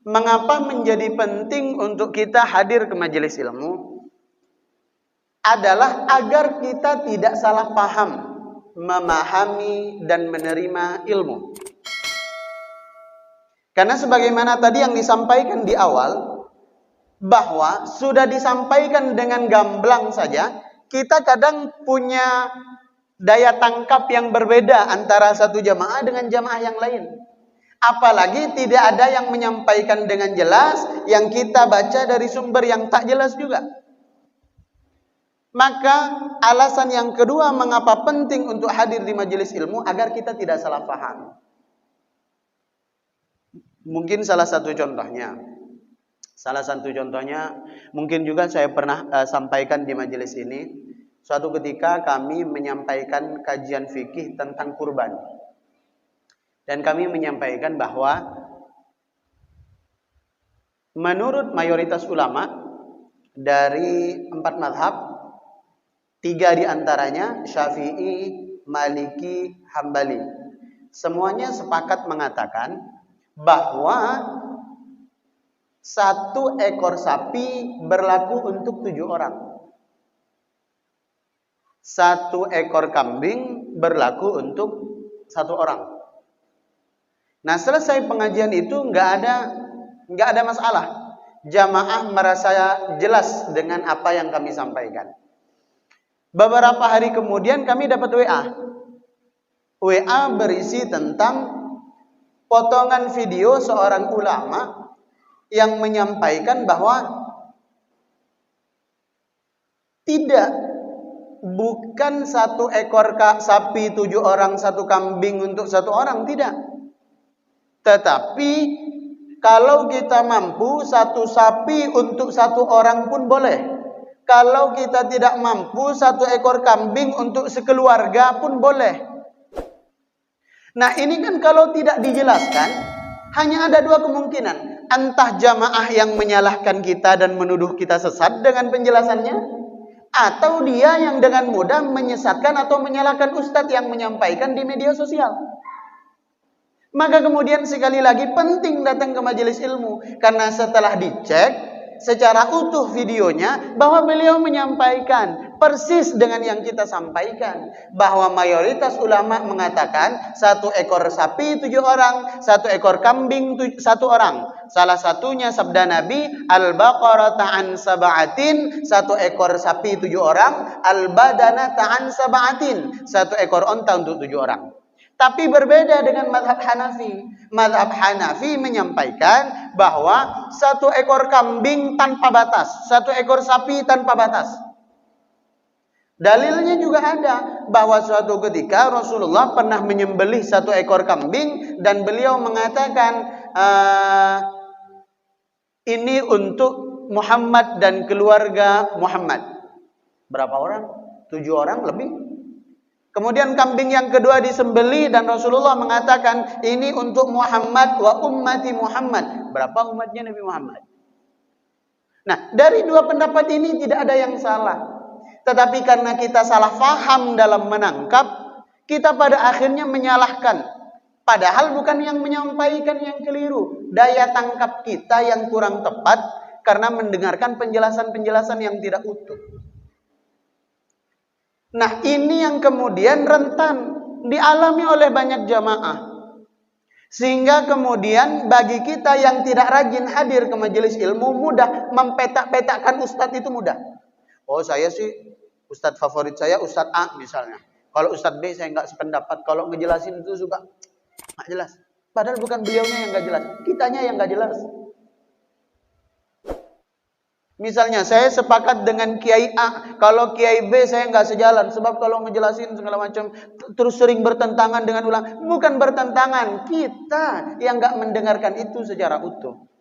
Mengapa menjadi penting untuk kita hadir ke majelis ilmu? Adalah agar kita tidak salah paham, memahami dan menerima ilmu. Karena sebagaimana tadi yang disampaikan di awal, bahwa sudah disampaikan dengan gamblang saja, kita kadang punya daya tangkap yang berbeda antara satu jamaah dengan jamaah yang lain. Apalagi tidak ada yang menyampaikan dengan jelas, yang kita baca dari sumber yang tak jelas juga. Maka alasan yang kedua mengapa penting untuk hadir di majelis ilmu, agar kita tidak salah paham. Mungkin salah satu contohnya, mungkin juga saya pernah sampaikan di majelis ini. Suatu ketika kami menyampaikan kajian fikih tentang kurban. Dan kami menyampaikan bahwa menurut mayoritas ulama dari 4 mazhab, 3 diantaranya Syafi'i, Maliki, Hambali, semuanya sepakat mengatakan bahwa 1 ekor sapi berlaku untuk 7 orang. 1 ekor kambing berlaku untuk 1 orang. Nah, selesai pengajian itu nggak ada masalah. Jamaah merasa jelas dengan apa yang kami sampaikan. Beberapa hari kemudian kami dapat WA berisi tentang potongan video seorang ulama yang menyampaikan bahwa bukan 1 ekor sapi 7 orang, 1 kambing untuk 1 orang, tidak. Tetapi kalau kita mampu 1 sapi untuk 1 orang pun boleh. Kalau kita tidak mampu 1 ekor kambing untuk sekeluarga pun boleh. Nah, ini kan kalau tidak dijelaskan, hanya ada 2 kemungkinan. Entah jamaah yang menyalahkan kita dan menuduh kita sesat dengan penjelasannya, atau dia yang dengan mudah menyesatkan atau menyalahkan ustadz yang menyampaikan di media sosial. Maka kemudian sekali lagi penting datang ke majelis ilmu, karena setelah dicek secara utuh videonya, bahwa beliau menyampaikan persis dengan yang kita sampaikan, bahwa mayoritas ulama mengatakan 1 ekor sapi 7 orang, 1 ekor kambing 1 orang. Salah satunya sabda Nabi, al-baqarah ta'an sab'atin, 1 ekor sapi 7 orang, al-badana ta'an sab'atin, 1 ekor onta untuk 7 orang. Tapi berbeda dengan mazhab Hanafi. Mazhab Hanafi menyampaikan bahwa 1 ekor kambing tanpa batas, 1 ekor sapi tanpa batas. Dalilnya juga ada, bahwa suatu ketika Rasulullah pernah menyembelih 1 ekor kambing, dan beliau mengatakan, ini untuk Muhammad dan keluarga Muhammad. Berapa orang? 7 orang lebih. Kemudian kambing yang kedua disembelih, dan Rasulullah mengatakan, ini untuk Muhammad wa ummati Muhammad. Berapa umatnya Nabi Muhammad? Nah, dari 2 pendapat ini tidak ada yang salah. Tetapi karena kita salah faham dalam menangkap, kita pada akhirnya menyalahkan. Padahal bukan yang menyampaikan yang keliru. Daya tangkap kita yang kurang tepat karena mendengarkan penjelasan-penjelasan yang tidak utuh. Nah, ini yang kemudian rentan dialami oleh banyak jamaah. Sehingga kemudian bagi kita yang tidak rajin hadir ke majelis ilmu, mudah mempetak-petakkan ustadz itu mudah. Oh, saya sih ustadz favorit saya ustadz A misalnya. Kalau ustadz B saya nggak sependapat. Kalau ngejelasin itu suka nggak jelas. Padahal bukan beliaunya yang nggak jelas, kitanya yang nggak jelas. Misalnya saya sepakat dengan Kiai A, kalau Kiai B saya nggak sejalan, sebab kalau ngejelasin segala macam terus sering bertentangan dengan ulama. Bukan bertentangan, kita yang nggak mendengarkan itu secara utuh.